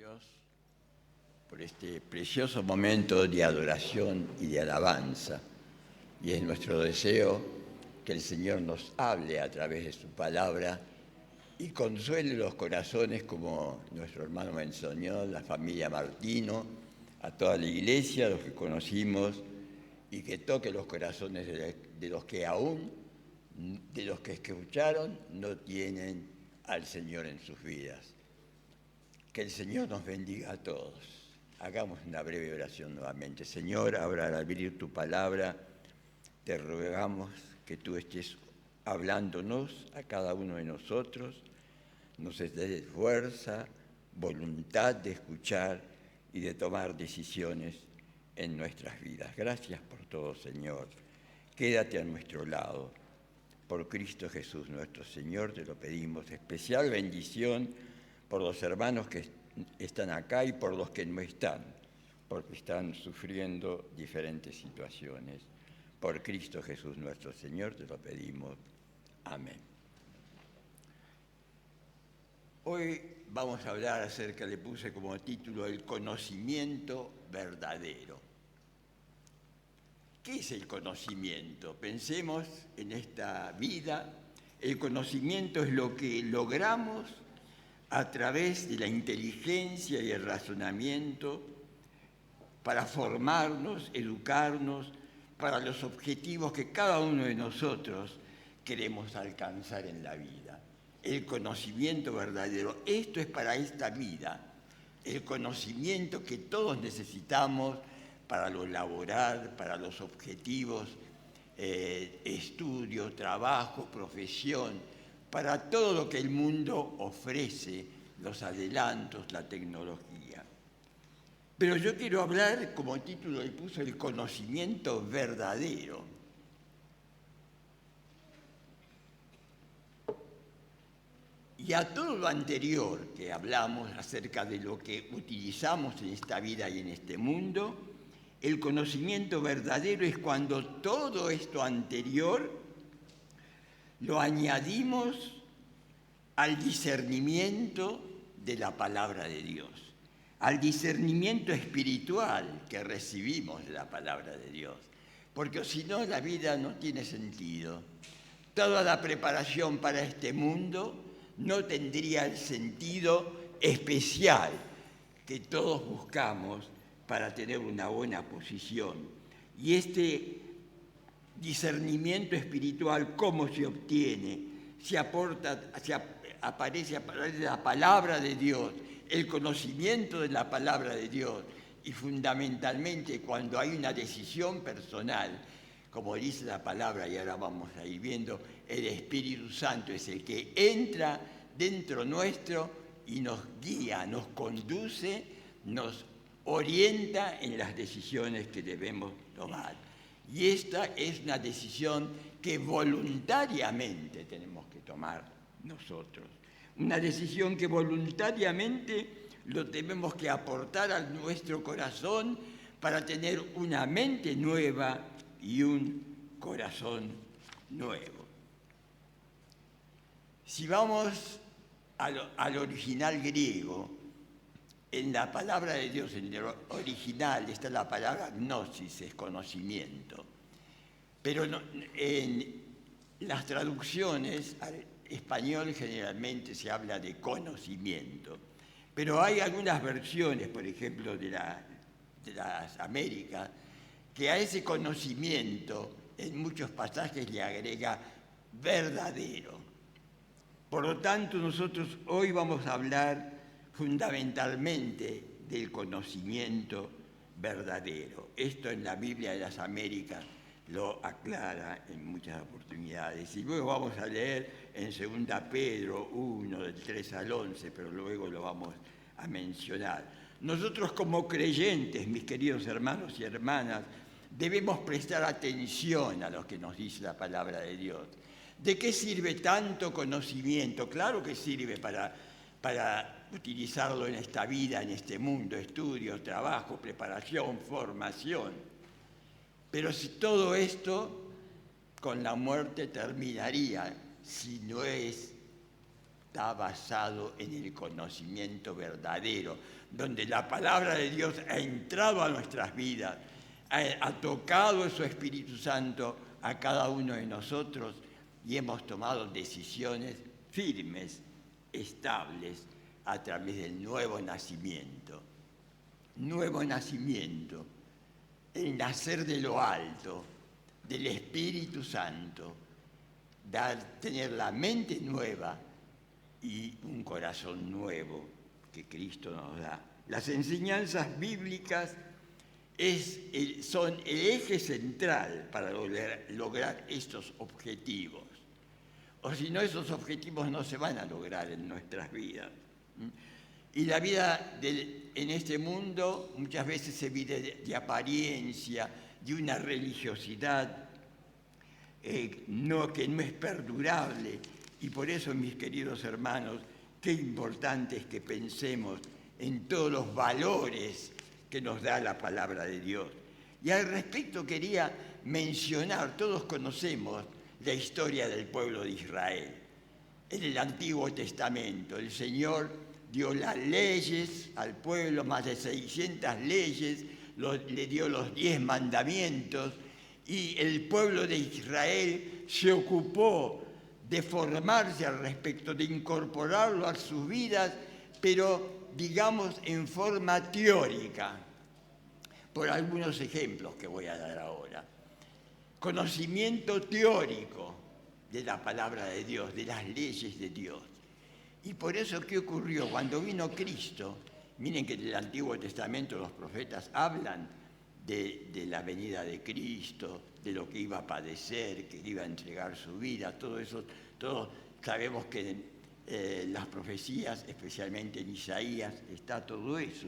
Dios por este precioso momento de adoración y de alabanza. Y es nuestro deseo que el Señor nos hable a través de su palabra y consuele los corazones, como nuestro hermano me enseñó, la familia Martino, a toda la iglesia, a los que conocimos, y que toque los corazones de los que aún, de los que escucharon, no tienen al Señor en sus vidas. Que el Señor nos bendiga a todos. Hagamos una breve oración nuevamente. Señor, ahora al abrir tu palabra, te rogamos que tú estés hablándonos a cada uno de nosotros, nos des fuerza, voluntad de escuchar y de tomar decisiones en nuestras vidas. Gracias por todo, Señor. Quédate a nuestro lado. Por Cristo Jesús nuestro Señor te lo pedimos. Especial bendición por los hermanos que están acá y por los que no están, porque están sufriendo diferentes situaciones. Por Cristo Jesús nuestro Señor te lo pedimos. Amén. Hoy vamos a hablar acerca, le puse como título, el conocimiento verdadero. ¿Qué es el conocimiento? Pensemos en esta vida. El conocimiento es lo que logramos a través de la inteligencia y el razonamiento para formarnos, educarnos, para los objetivos que cada uno de nosotros queremos alcanzar en la vida. El conocimiento verdadero, esto es para esta vida, el conocimiento que todos necesitamos para lo laboral, para los objetivos, estudio, trabajo, profesión, para todo lo que el mundo ofrece, los adelantos, la tecnología. Pero yo quiero hablar, como título le puse, el conocimiento verdadero. Y a todo lo anterior que hablamos acerca de lo que utilizamos en esta vida y en este mundo, el conocimiento verdadero es cuando todo esto anterior lo añadimos al discernimiento de la palabra de Dios, al discernimiento espiritual que recibimos de la palabra de Dios, porque si no la vida no tiene sentido. Toda la preparación para este mundo no tendría el sentido especial que todos buscamos para tener una buena posición. Y este discernimiento espiritual, ¿cómo se obtiene? Aparece a través de la palabra de Dios, el conocimiento de la palabra de Dios, y fundamentalmente cuando hay una decisión personal, como dice la palabra, y ahora vamos a ir viendo, el Espíritu Santo es el que entra dentro nuestro y nos guía, nos conduce, nos orienta en las decisiones que debemos tomar. Y esta es una decisión que voluntariamente tenemos que tomar nosotros. Una decisión que voluntariamente lo tenemos que aportar a nuestro corazón para tener una mente nueva y un corazón nuevo. Si vamos al original griego, en la palabra de Dios, en el original, está la palabra gnosis, es conocimiento. Pero en las traducciones al español generalmente se habla de conocimiento. Pero hay algunas versiones, por ejemplo, de las Américas, que a ese conocimiento en muchos pasajes le agrega verdadero. Por lo tanto, nosotros hoy vamos a hablar fundamentalmente del conocimiento verdadero. Esto en la Biblia de las Américas lo aclara en muchas oportunidades. Y luego vamos a leer en 2 Pedro 1, del 3 al 11, pero luego lo vamos a mencionar. Nosotros como creyentes, mis queridos hermanos y hermanas, debemos prestar atención a lo que nos dice la palabra de Dios. ¿De qué sirve tanto conocimiento? Claro que sirve para utilizarlo en esta vida, en este mundo, estudio, trabajo, preparación, formación. Pero si todo esto con la muerte terminaría, si no es está basado en el conocimiento verdadero, donde la palabra de Dios ha entrado a nuestras vidas, ha tocado su Espíritu Santo a cada uno de nosotros y hemos tomado decisiones firmes, estables, a través del nuevo nacimiento. Nuevo nacimiento, el nacer de lo alto, del Espíritu Santo, tener la mente nueva y un corazón nuevo que Cristo nos da. Las enseñanzas bíblicas son el eje central para lograr estos objetivos. O si no, esos objetivos no se van a lograr en nuestras vidas. Y la vida en este mundo muchas veces se vive de apariencia, de una religiosidad que no es perdurable. Y por eso, mis queridos hermanos, qué importante es que pensemos en todos los valores que nos da la palabra de Dios. Y al respecto quería mencionar, todos conocemos la historia del pueblo de Israel. En el Antiguo Testamento, el Señor dio las leyes al pueblo, más de 600 leyes, le dio los 10 mandamientos, y el pueblo de Israel se ocupó de formarse al respecto, de incorporarlo a sus vidas, pero digamos en forma teórica, por algunos ejemplos que voy a dar ahora. Conocimiento teórico de la palabra de Dios, de las leyes de Dios. Y por eso, ¿qué ocurrió? Cuando vino Cristo, miren que en el Antiguo Testamento los profetas hablan de la venida de Cristo, de lo que iba a padecer, que iba a entregar su vida, todo eso, todos sabemos que en las profecías, especialmente en Isaías, está todo eso.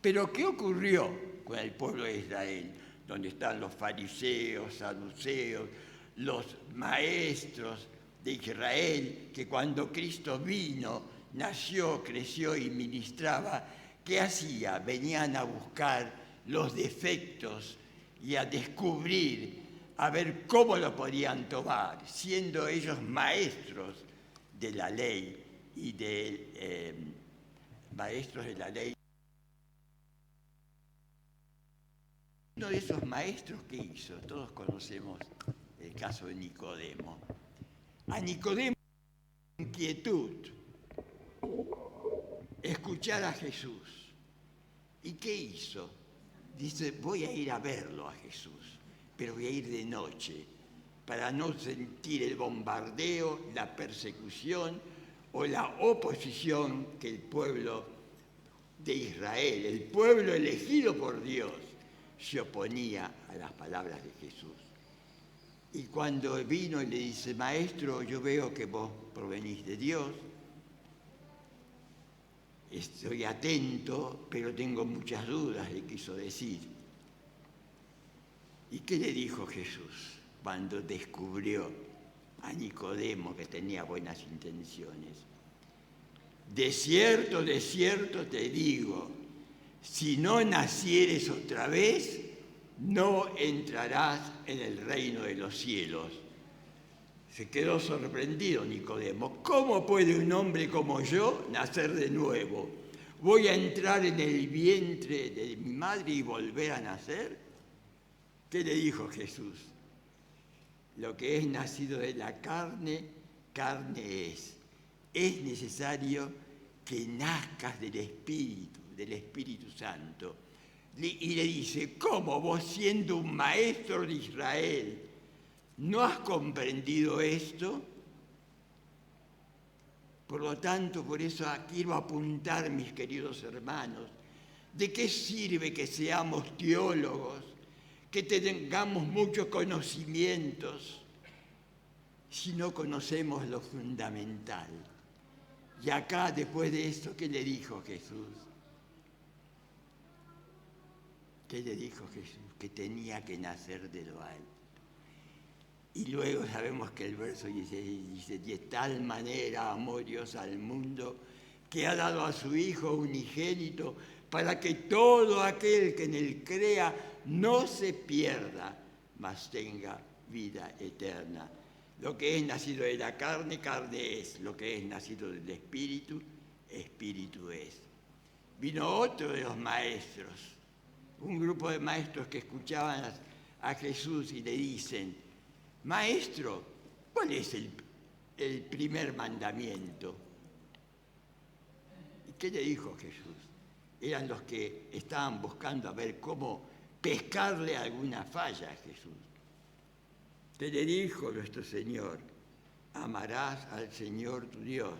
Pero ¿qué ocurrió con el pueblo de Israel? Donde están los fariseos, saduceos, los maestros de Israel, que cuando Cristo vino, nació, creció y ministraba, ¿qué hacía? Venían a buscar los defectos y a descubrir, a ver cómo lo podían tomar, siendo ellos maestros de la ley y maestros de la ley. Uno de esos maestros que hizo, todos conocemos el caso de Nicodemo. A Nicodemo, inquietud, escuchar a Jesús. ¿Y qué hizo? Dice, voy a ir a verlo a Jesús, pero voy a ir de noche, para no sentir el bombardeo, la persecución o la oposición que el pueblo de Israel, el pueblo elegido por Dios, se oponía a las palabras de Jesús. Y cuando vino y le dice, maestro, yo veo que vos provenís de Dios, estoy atento, pero tengo muchas dudas, le quiso decir. ¿Y qué le dijo Jesús cuando descubrió a Nicodemo que tenía buenas intenciones? De cierto te digo, si no nacieres otra vez, no entrarás en el reino de los cielos. Se quedó sorprendido Nicodemo. ¿Cómo puede un hombre como yo nacer de nuevo? ¿Voy a entrar en el vientre de mi madre y volver a nacer? ¿Qué le dijo Jesús? Lo que es nacido de la carne, carne es. Es necesario que nazcas del Espíritu Santo. Y le dice, ¿cómo vos siendo un maestro de Israel no has comprendido esto? Por lo tanto, por eso quiero apuntar, mis queridos hermanos, ¿de qué sirve que seamos teólogos, que tengamos muchos conocimientos, si no conocemos lo fundamental? Y acá, después de esto, ¿qué le dijo Jesús? ¿Qué le dijo Jesús? Que tenía que nacer de lo alto. Y luego sabemos que el verso dice, de tal manera amó Dios al mundo, que ha dado a su Hijo unigénito, para que todo aquel que en él crea no se pierda, mas tenga vida eterna. Lo que es nacido de la carne, carne es. Lo que es nacido del espíritu, espíritu es. Vino otro de los maestros, un grupo de maestros que escuchaban a Jesús y le dicen: Maestro, ¿cuál es el primer mandamiento? ¿Y qué le dijo Jesús? Eran los que estaban buscando a ver cómo pescarle alguna falla a Jesús. Te le dijo nuestro Señor: amarás al Señor tu Dios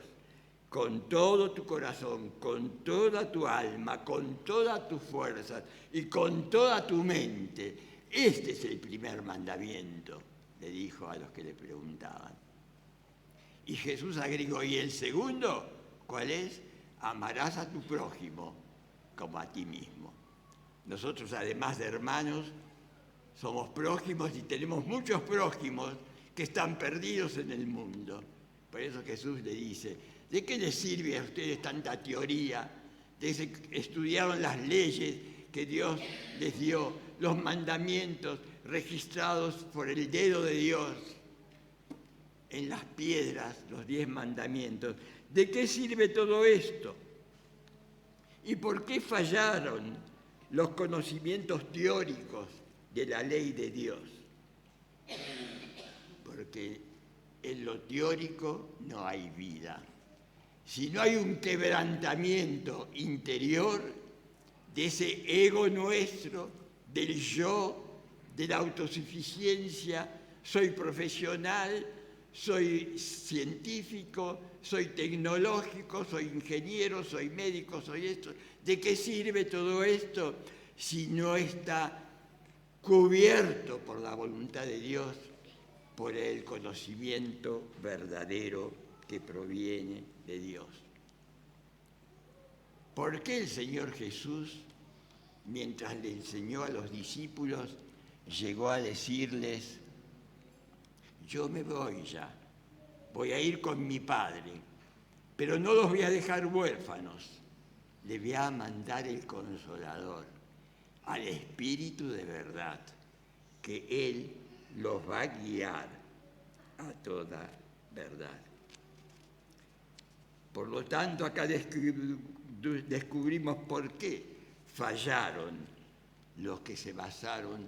con todo tu corazón, con toda tu alma, con todas tus fuerzas y con toda tu mente. Este es el primer mandamiento, le dijo a los que le preguntaban. Y Jesús agregó: ¿y el segundo cuál es? Amarás a tu prójimo como a ti mismo. Nosotros, además de hermanos, somos prójimos y tenemos muchos prójimos que están perdidos en el mundo. Por eso Jesús le dice: ¿de qué les sirve a ustedes tanta teoría? Estudiaron las leyes que Dios les dio, los mandamientos registrados por el dedo de Dios en las piedras, los 10 mandamientos. ¿De qué sirve todo esto? ¿Y por qué fallaron los conocimientos teóricos de la ley de Dios? Porque en lo teórico no hay vida. Si no hay un quebrantamiento interior de ese ego nuestro, del yo, de la autosuficiencia, soy profesional, soy científico, soy tecnológico, soy ingeniero, soy médico, soy esto. ¿De qué sirve todo esto si no está cubierto por la voluntad de Dios, por el conocimiento verdadero que proviene de Dios? ¿Por qué el Señor Jesús, mientras le enseñó a los discípulos, llegó a decirles: yo me voy ya, voy a ir con mi Padre, pero no los voy a dejar huérfanos, le voy a mandar el Consolador, al Espíritu de verdad, que Él los va a guiar a toda verdad? Por lo tanto, acá descubrimos por qué fallaron los que se basaron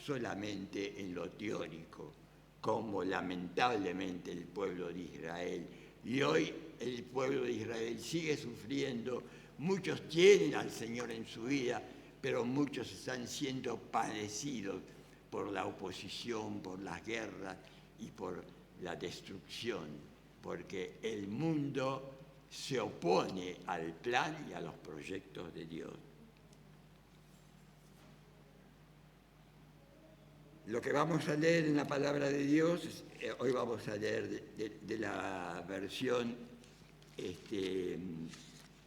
solamente en lo teórico, como lamentablemente el pueblo de Israel. Y hoy el pueblo de Israel sigue sufriendo. Muchos tienen al Señor en su vida, pero muchos están siendo padecidos por la oposición, por las guerras y por la destrucción, porque el mundo se opone al plan y a los proyectos de Dios. Lo que vamos a leer en la palabra de Dios, hoy vamos a leer de la versión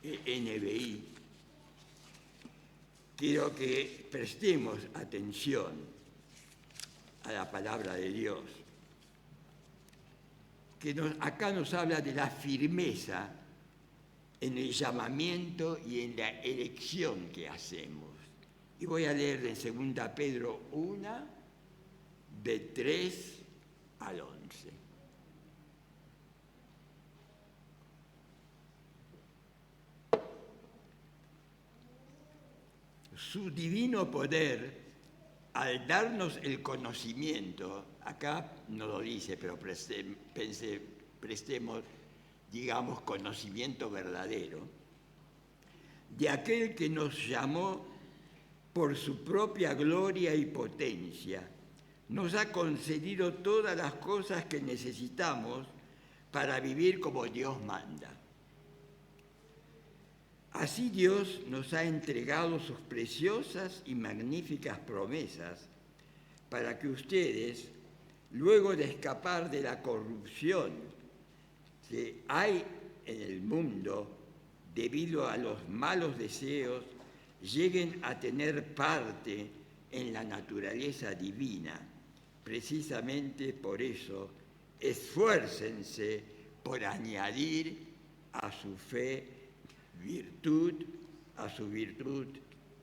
NBI. Quiero que prestemos atención a la palabra de Dios, que acá nos habla de la firmeza en el llamamiento y en la elección que hacemos. Y voy a leer de 2 Pedro 1, de 3 al 11. Su divino poder, al darnos el conocimiento, acá no lo dice, pero prestemos, digamos, conocimiento verdadero, de aquel que nos llamó por su propia gloria y potencia, nos ha concedido todas las cosas que necesitamos para vivir como Dios manda. Así Dios nos ha entregado sus preciosas y magníficas promesas para que ustedes, luego de escapar de la corrupción que hay en el mundo debido a los malos deseos, lleguen a tener parte en la naturaleza divina. Precisamente por eso, esfuércense por añadir a su fe virtud, a su virtud,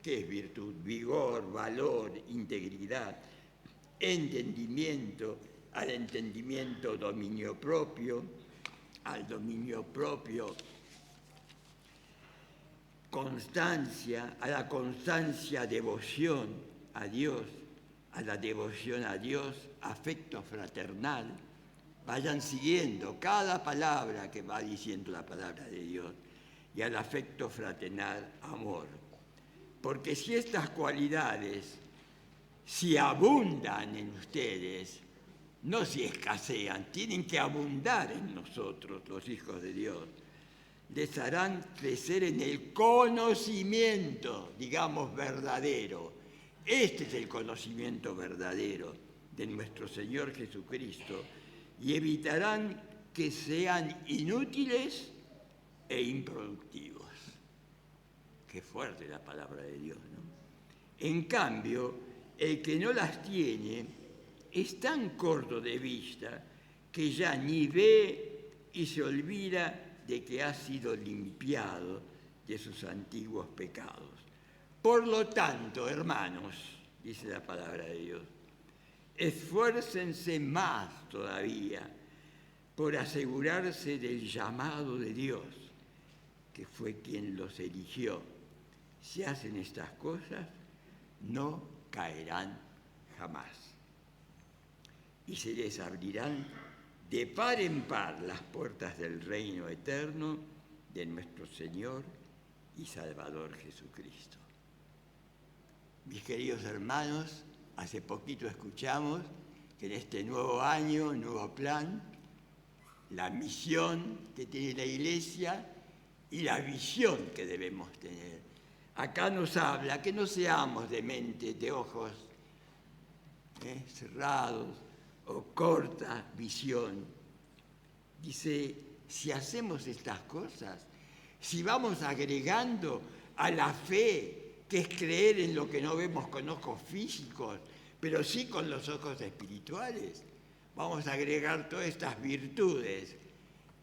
¿qué es virtud? Vigor, valor, integridad, entendimiento al entendimiento dominio propio, al dominio propio constancia, a la constancia devoción a Dios, a la devoción a Dios afecto fraternal. Vayan siguiendo cada palabra que va diciendo la palabra de Dios, y al afecto fraternal amor. Porque si estas cualidades, si abundan en ustedes, no si escasean, tienen que abundar en nosotros, los hijos de Dios, les harán crecer en el conocimiento, digamos, verdadero. Este es el conocimiento verdadero de nuestro Señor Jesucristo, y evitarán que sean inútiles e improductivos. Qué fuerte la palabra de Dios, ¿no? En cambio, el que no las tiene es tan corto de vista que ya ni ve y se olvida de que ha sido limpiado de sus antiguos pecados. Por lo tanto, hermanos, dice la palabra de Dios, esfuércense más todavía por asegurarse del llamado de Dios, que fue quien los eligió. Si hacen estas cosas, no caerán jamás. Y se les abrirán de par en par las puertas del reino eterno de nuestro Señor y Salvador Jesucristo. Mis queridos hermanos, hace poquito escuchamos que en este nuevo año, nuevo plan, la misión que tiene la Iglesia y la visión que debemos tener. Acá nos habla que no seamos de mente, de ojos cerrados o corta visión. Dice, si hacemos estas cosas, si vamos agregando a la fe, que es creer en lo que no vemos con ojos físicos, pero sí con los ojos espirituales, vamos a agregar todas estas virtudes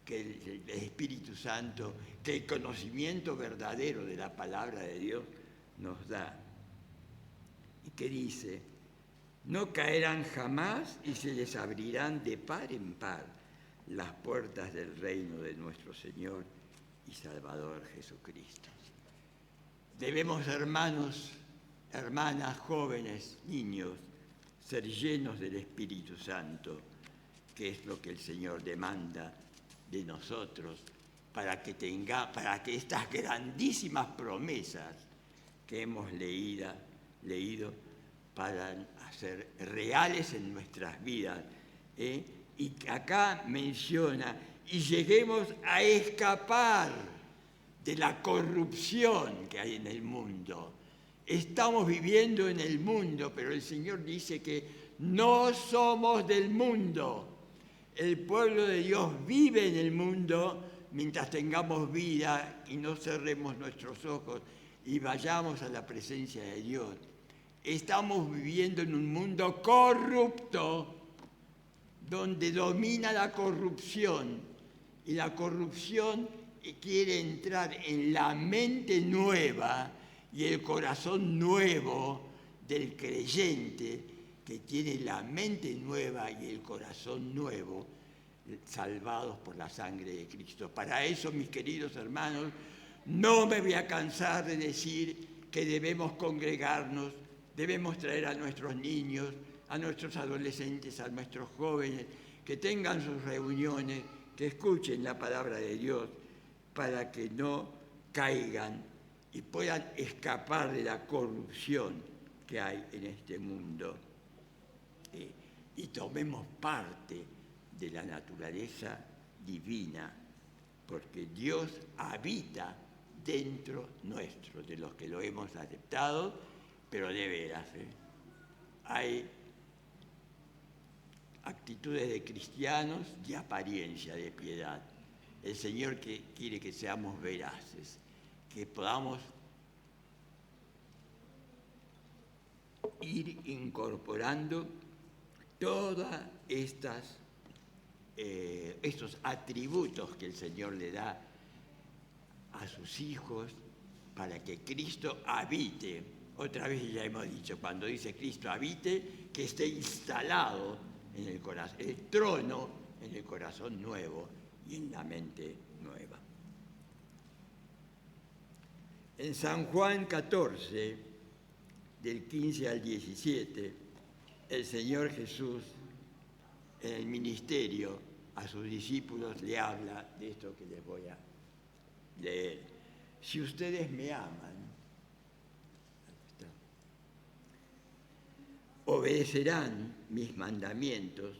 que el Espíritu Santo, que el conocimiento verdadero de la palabra de Dios nos da. ¿Y qué dice? No caerán jamás y se les abrirán de par en par las puertas del reino de nuestro Señor y Salvador Jesucristo. Debemos, hermanos, hermanas, jóvenes, niños, ser llenos del Espíritu Santo, que es lo que el Señor demanda de nosotros para que estas grandísimas promesas que hemos leído para hacer reales en nuestras vidas. Y acá menciona, y lleguemos a escapar de la corrupción que hay en el mundo. Estamos viviendo en el mundo, pero el Señor dice que no somos del mundo. El pueblo de Dios vive en el mundo mientras tengamos vida y no cerremos nuestros ojos y vayamos a la presencia de Dios. Estamos viviendo en un mundo corrupto, donde domina la corrupción, y la corrupción quiere entrar en la mente nueva y el corazón nuevo del creyente, que tiene la mente nueva y el corazón nuevo, salvados por la sangre de Cristo. Para eso, mis queridos hermanos, no me voy a cansar de decir que debemos congregarnos, debemos traer a nuestros niños, a nuestros adolescentes, a nuestros jóvenes, que tengan sus reuniones, que escuchen la palabra de Dios, para que no caigan y puedan escapar de la corrupción que hay en este mundo. Y tomemos parte de la naturaleza divina, porque Dios habita dentro nuestro, de los que lo hemos aceptado, pero de veras. Hay actitudes de cristianos de apariencia de piedad. El Señor quiere que seamos veraces, que podamos ir incorporando todos estos atributos que el Señor le da a sus hijos para que Cristo habite. Otra vez ya hemos dicho, cuando dice Cristo habite, que esté instalado en el corazón, el trono en el corazón nuevo y en la mente nueva. En San Juan 14, del 15 al 17, el Señor Jesús en el ministerio a sus discípulos le habla de esto que les voy a leer. Si ustedes me aman, obedecerán mis mandamientos,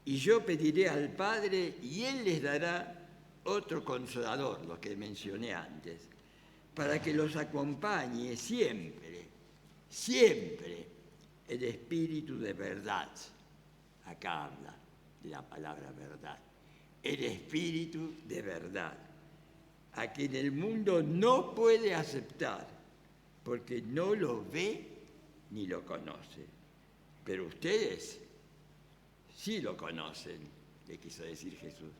y yo pediré al Padre y Él les dará otro consolador, lo que mencioné antes, para que los acompañe siempre, siempre el Espíritu de verdad. Acá habla de la palabra verdad. El Espíritu de verdad, a quien el mundo no puede aceptar, porque no lo ve ni lo conoce. Pero ustedes sí lo conocen, le quiso decir Jesús.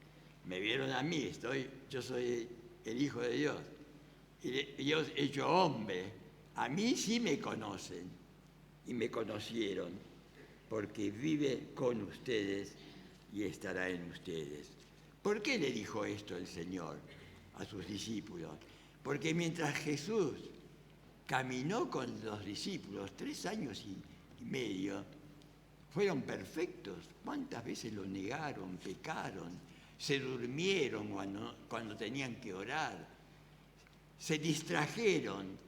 Me vieron a mí, yo soy el Hijo de Dios, y Dios hecho hombre. A mí sí me conocen y me conocieron, porque vive con ustedes y estará en ustedes. ¿Por qué le dijo esto el Señor a sus discípulos? Porque mientras Jesús caminó con los discípulos 3 años y medio, fueron perfectos. ¿Cuántas veces lo negaron, pecaron, se durmieron cuando tenían que orar, se distrajeron?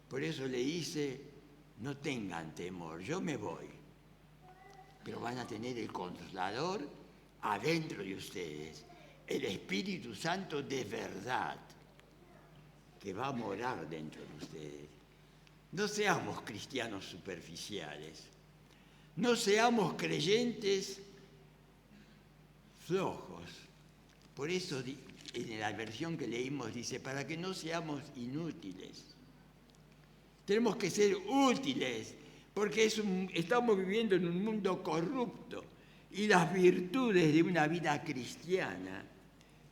Por eso le dice, no tengan temor, yo me voy, pero van a tener el Consolador adentro de ustedes, el Espíritu Santo de verdad, que va a morar dentro de ustedes. No seamos cristianos superficiales, no seamos creyentes flojos. Por eso en la versión que leímos dice, para que no seamos inútiles. Tenemos que ser útiles, porque estamos viviendo en un mundo corrupto y las virtudes de una vida cristiana,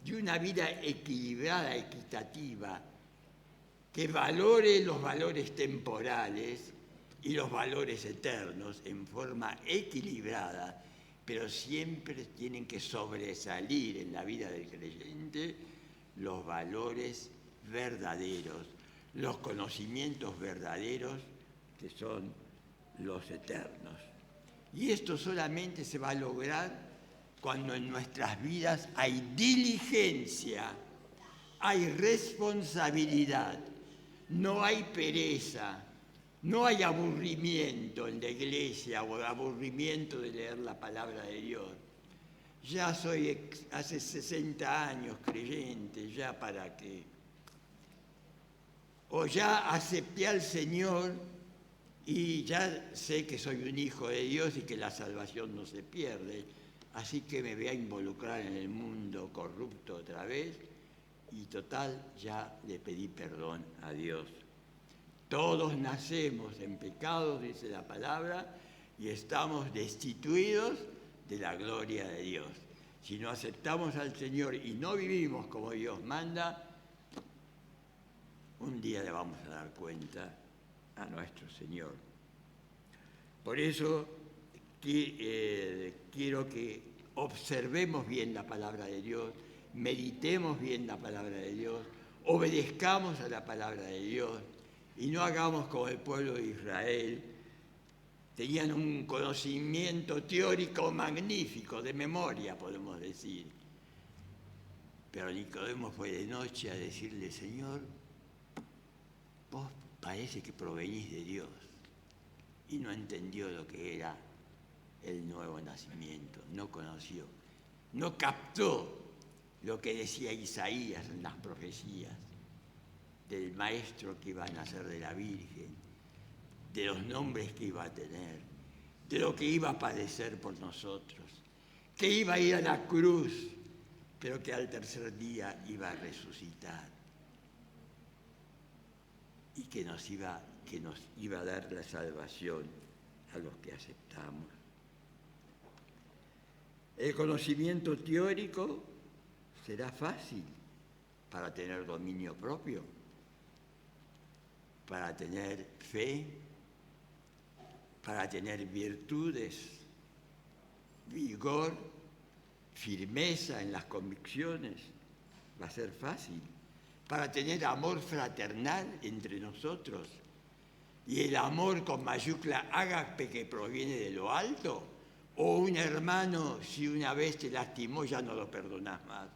de una vida equilibrada, equitativa, que valore los valores temporales y los valores eternos en forma equilibrada, pero siempre tienen que sobresalir en la vida del creyente los valores verdaderos, los conocimientos verdaderos que son los eternos. Y esto solamente se va a lograr cuando en nuestras vidas hay diligencia, hay responsabilidad, no hay pereza, no hay aburrimiento en la iglesia o aburrimiento de leer la palabra de Dios. Ya soy hace 60 años creyente, ya para qué. O ya acepté al Señor y ya sé que soy un hijo de Dios y que la salvación no se pierde, así que me voy a involucrar en el mundo corrupto otra vez y total, ya le pedí perdón a Dios. Todos nacemos en pecados, dice la palabra, y estamos destituidos de la gloria de Dios. Si no aceptamos al Señor y no vivimos como Dios manda, un día le vamos a dar cuenta a nuestro Señor. Por eso quiero que observemos bien la palabra de Dios, meditemos bien la palabra de Dios, obedezcamos a la palabra de Dios y no hagamos como el pueblo de Israel. Tenían un conocimiento teórico magnífico, de memoria podemos decir. Pero Nicodemo fue de noche a decirle, Señor, vos parece que provenís de Dios. Y no entendió lo que era el nuevo nacimiento, no conoció, no captó lo que decía Isaías en las profecías del maestro que iba a nacer de la Virgen, de los nombres que iba a tener, de lo que iba a padecer por nosotros, que iba a ir a la cruz, pero que al tercer día iba a resucitar y que nos iba a dar la salvación a los que aceptamos. El conocimiento teórico será fácil para tener dominio propio, para tener fe, para tener virtudes, vigor, firmeza en las convicciones, va a ser fácil. Para tener amor fraternal entre nosotros, y el amor con mayúscula ágape que proviene de lo alto, o un hermano si una vez te lastimó ya no lo perdonás más,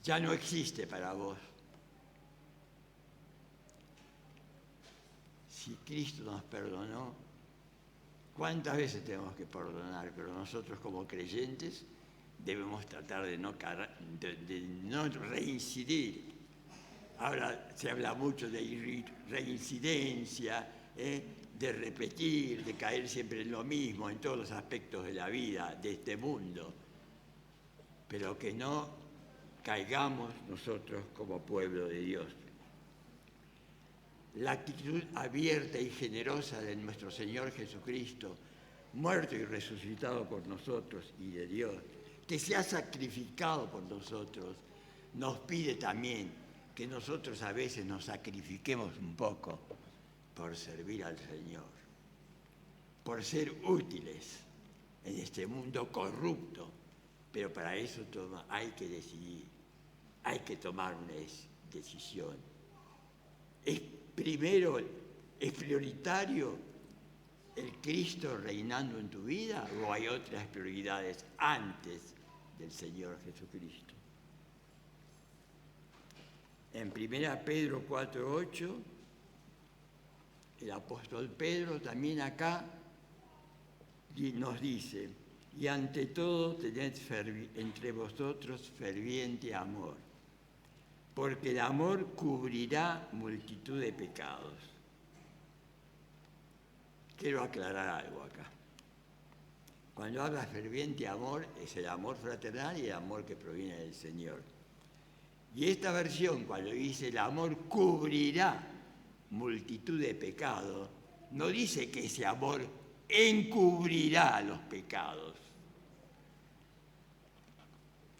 ya no existe para vos. Si Cristo nos perdonó, ¿cuántas veces tenemos que perdonar? Pero nosotros como creyentes debemos tratar de no reincidir. Ahora se habla mucho de reincidencia, de repetir, de caer siempre en lo mismo, en todos los aspectos de la vida, de este mundo. Pero que no caigamos nosotros como pueblo de Dios. La actitud abierta y generosa de nuestro Señor Jesucristo, muerto y resucitado por nosotros y de Dios, que se ha sacrificado por nosotros, nos pide también que nosotros a veces nos sacrifiquemos un poco por servir al Señor, por ser útiles en este mundo corrupto, pero para eso hay que decidir, hay que tomar una decisión. ¿Es prioritario el Cristo reinando en tu vida o hay otras prioridades antes del Señor Jesucristo? En 1 Pedro 4:8, el apóstol Pedro también acá nos dice: y ante todo tened entre vosotros ferviente amor, porque el amor cubrirá multitud de pecados. Quiero aclarar algo acá. Cuando habla ferviente amor, es el amor fraternal y el amor que proviene del Señor. Y esta versión, cuando dice el amor cubrirá multitud de pecados, no dice que ese amor encubrirá los pecados.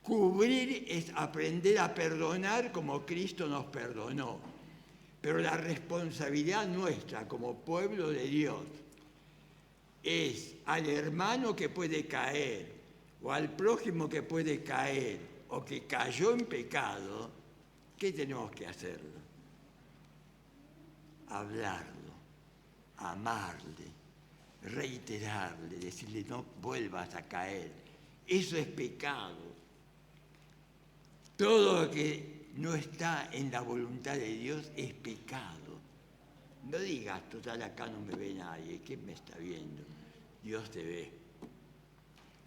Cubrir es aprender a perdonar como Cristo nos perdonó. Pero la responsabilidad nuestra como pueblo de Dios es al hermano que puede caer o al prójimo que puede caer o que cayó en pecado, ¿qué tenemos que hacerlo? Hablarlo, amarle, reiterarle, decirle no vuelvas a caer. Eso es pecado. Todo lo que no está en la voluntad de Dios es pecado. No digas, total, acá no me ve nadie. ¿Quién me está viendo? Dios te ve.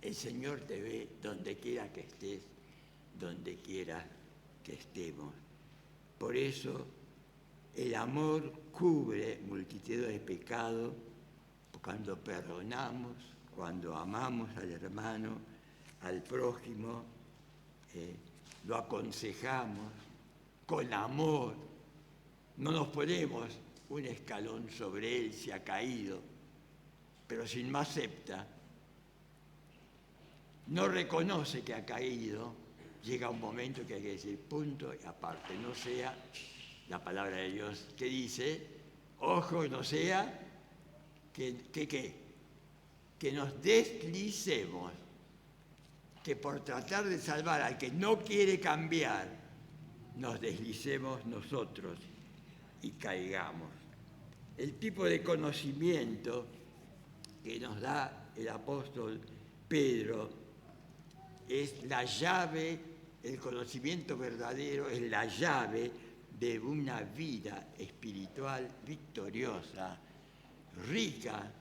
El Señor te ve donde quiera que estés, donde quiera que estemos. Por eso el amor cubre multitud de pecados cuando perdonamos, cuando amamos al hermano, al prójimo, lo aconsejamos con amor. No nos ponemos un escalón sobre él si ha caído, pero si no acepta, no reconoce que ha caído, llega un momento que hay que decir punto y aparte. No sea la palabra de Dios que dice, ojo, no sea que nos deslicemos, que por tratar de salvar al que no quiere cambiar, nos deslicemos nosotros y caigamos. El tipo de conocimiento que nos da el apóstol Pedro es la llave, el conocimiento verdadero es la llave de una vida espiritual victoriosa, rica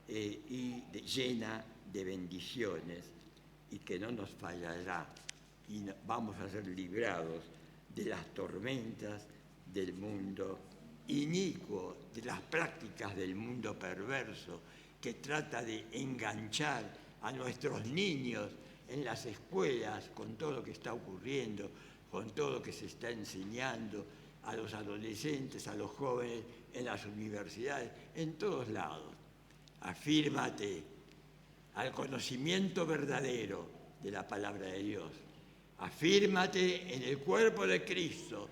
y llena de bendiciones, y que no nos fallará, y vamos a ser librados de las tormentas del mundo inicuo, de las prácticas del mundo perverso, que trata de enganchar a nuestros niños en las escuelas con todo lo que está ocurriendo, con todo lo que se está enseñando, a los adolescentes, a los jóvenes, en las universidades, en todos lados. Afírmate al conocimiento verdadero de la palabra de Dios. Afírmate en el cuerpo de Cristo.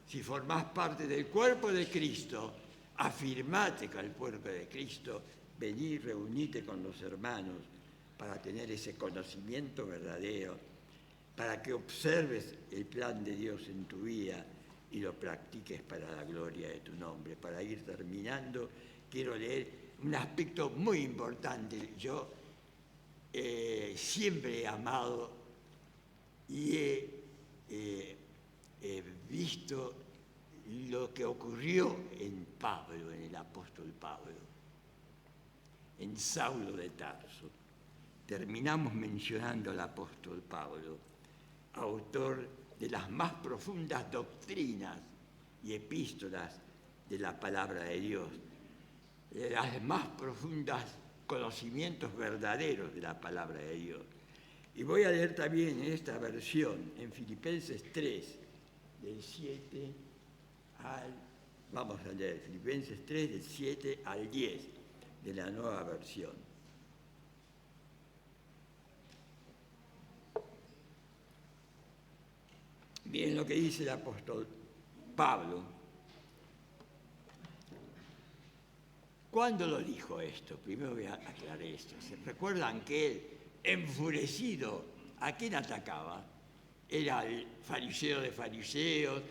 Si formás parte del cuerpo de Cristo, afirmate con el cuerpo de Cristo, vení, reunite con los hermanos para tener ese conocimiento verdadero, para que observes el plan de Dios en tu vida y lo practiques para la gloria de tu nombre. Para ir terminando, quiero leer un aspecto muy importante. Yo siempre he amado y he visto lo que ocurrió en Pablo, en el apóstol Pablo, en Saulo de Tarso. Terminamos mencionando al apóstol Pablo, autor de las más profundas doctrinas y epístolas de la palabra de Dios, de las más profundas conocimientos verdaderos de la palabra de Dios. Y voy a leer también en esta versión, en Filipenses 3, del 7 al... Vamos a leer Filipenses 3, del 7 al 10, de la nueva versión. Miren lo que dice el apóstol Pablo. ¿Cuándo lo dijo esto? Primero voy a aclarar esto. ¿Se recuerdan que él, enfurecido, a quién atacaba? Era el fariseo de fariseos,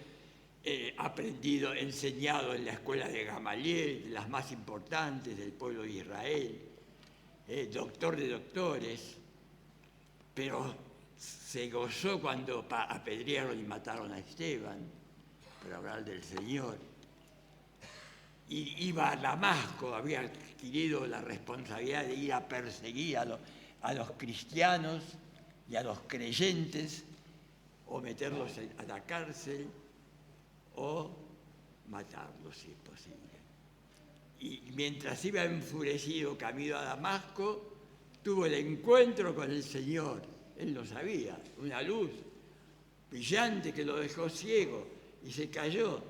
aprendido, enseñado en la escuela de Gamaliel, de las más importantes del pueblo de Israel, doctor de doctores, pero se gozó cuando apedrearon y mataron a Esteban, por hablar del Señor. Y iba a Damasco, había adquirido la responsabilidad de ir a perseguir a los cristianos y a los creyentes, o meterlos a la cárcel, o matarlos si es posible. Y mientras iba enfurecido camino a Damasco, tuvo el encuentro con el Señor. Él lo sabía, una luz brillante que lo dejó ciego y se cayó.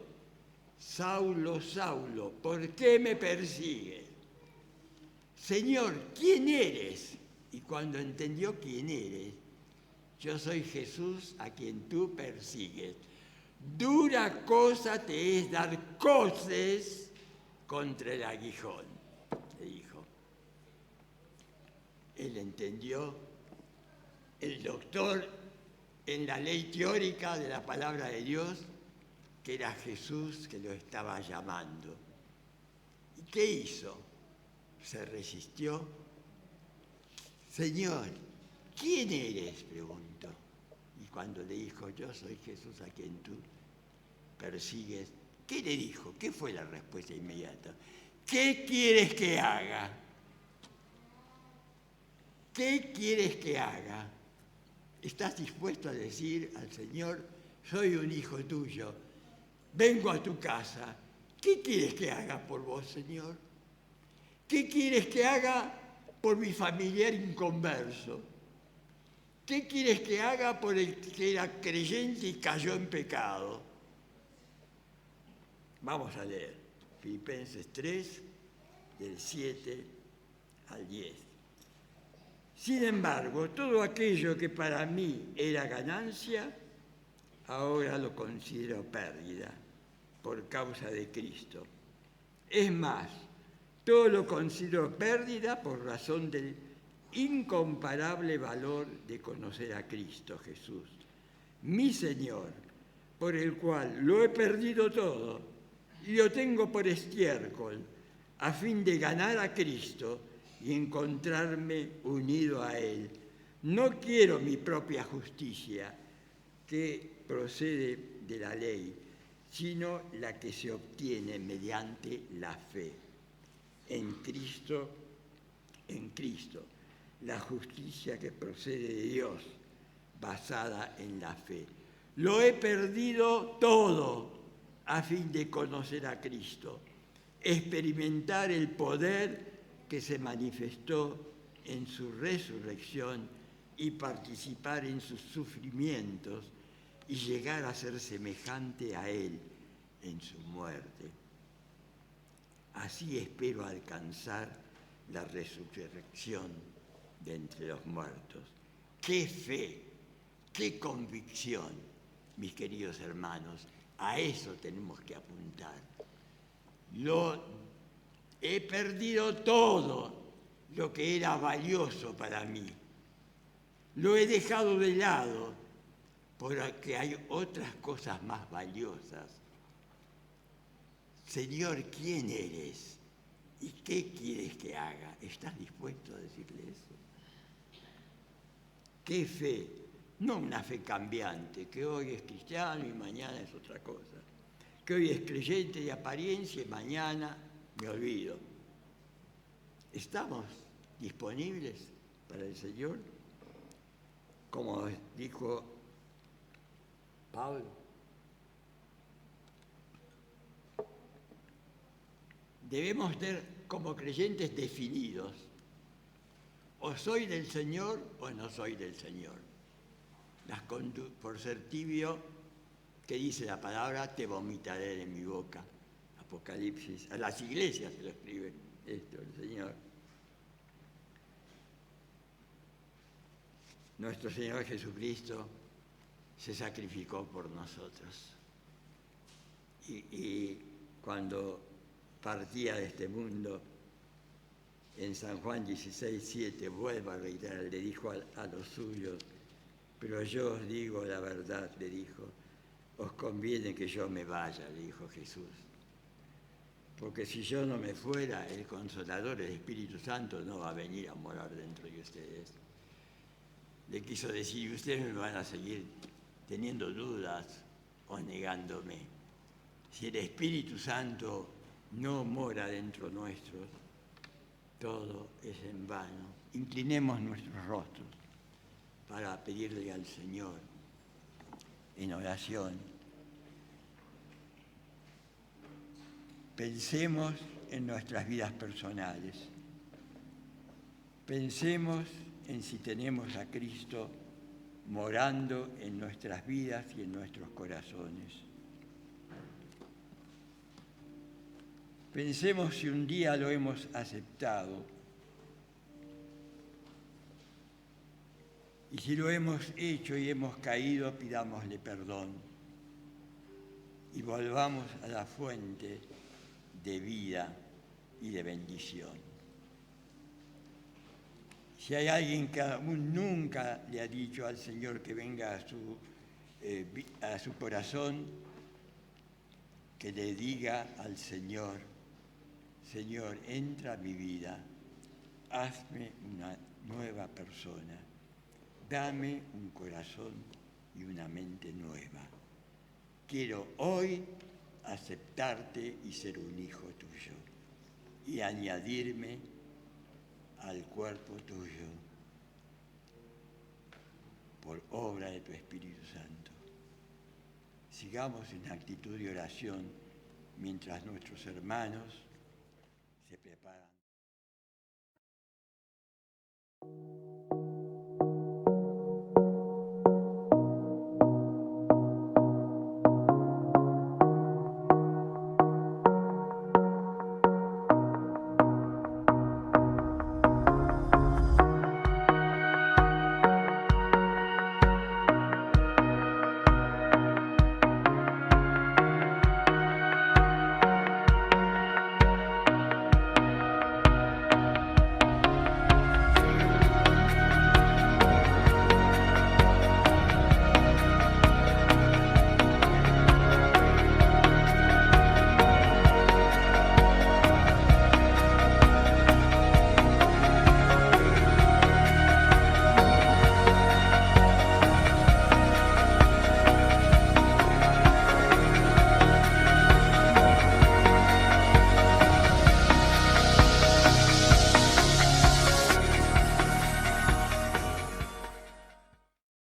Saulo, Saulo, ¿por qué me persigues? Señor, ¿quién eres? Y cuando entendió quién eres, yo soy Jesús a quien tú persigues. Dura cosa te es dar coces contra el aguijón, le dijo. Él entendió, el doctor en la ley teórica de la palabra de Dios, que era Jesús que lo estaba llamando. ¿Y qué hizo? Se resistió. Señor, ¿quién eres? Preguntó. Y cuando le dijo, yo soy Jesús a quien tú persigues, ¿qué le dijo? ¿Qué fue la respuesta inmediata? ¿Qué quieres que haga? ¿Qué quieres que haga? ¿Estás dispuesto a decir al Señor, soy un hijo tuyo, vengo a tu casa, ¿qué quieres que haga por vos, Señor? ¿Qué quieres que haga por mi familiar inconverso? ¿Qué quieres que haga por el que era creyente y cayó en pecado? Vamos a leer Filipenses 3, del 7 al 10. Sin embargo, todo aquello que para mí era ganancia, ahora lo considero pérdida por causa de Cristo. Es más, todo lo considero pérdida por razón del incomparable valor de conocer a Cristo Jesús, mi Señor, por el cual lo he perdido todo y lo tengo por estiércol, a fin de ganar a Cristo y encontrarme unido a Él. No quiero mi propia justicia, que procede de la ley, sino la que se obtiene mediante la fe. En Cristo, la justicia que procede de Dios, basada en la fe. Lo he perdido todo a fin de conocer a Cristo, experimentar el poder que se manifestó en su resurrección y participar en sus sufrimientos y llegar a ser semejante a Él en su muerte. Así espero alcanzar la resurrección de entre los muertos. ¡Qué fe! ¡Qué convicción! Mis queridos hermanos, a eso tenemos que apuntar. Lo he perdido todo, lo que era valioso para mí. Lo he dejado de lado porque hay otras cosas más valiosas. Señor, ¿quién eres? ¿Y qué quieres que haga? ¿Estás dispuesto a decirle eso? ¿Qué fe? No una fe cambiante, que hoy es cristiano y mañana es otra cosa. Que hoy es creyente de apariencia y mañana me olvido. ¿Estamos disponibles para el Señor? Como dijo Pablo, debemos ser como creyentes definidos. O soy del Señor o no soy del Señor. Por ser tibio, que dice la palabra, te vomitaré de mi boca. Apocalipsis. A las iglesias se lo escribe esto el Señor. Nuestro Señor Jesucristo se sacrificó por nosotros. Y cuando partía de este mundo, en San Juan 16:7, vuelvo a reiterar, le dijo a los suyos, pero yo os digo la verdad, le dijo, os conviene que yo me vaya, le dijo Jesús. Porque si yo no me fuera, el Consolador, el Espíritu Santo, no va a venir a morar dentro de ustedes. Le quiso decir, ustedes me van a seguir teniendo dudas o negándome. Si el Espíritu Santo no mora dentro nuestro, todo es en vano. Inclinemos nuestros rostros para pedirle al Señor en oración. Pensemos en nuestras vidas personales. Pensemos en si tenemos a Cristo morando en nuestras vidas y en nuestros corazones. Pensemos si un día lo hemos aceptado y si lo hemos hecho y hemos caído, pidámosle perdón y volvamos a la fuente de vida y de bendición. Si hay alguien que aún nunca le ha dicho al Señor que venga a su corazón, que le diga al Señor, Señor, entra a mi vida, hazme una nueva persona, dame un corazón y una mente nueva. Quiero hoy aceptarte y ser un hijo tuyo y añadirme al cuerpo tuyo por obra de tu Espíritu Santo. Sigamos en actitud de oración mientras nuestros hermanos se preparan.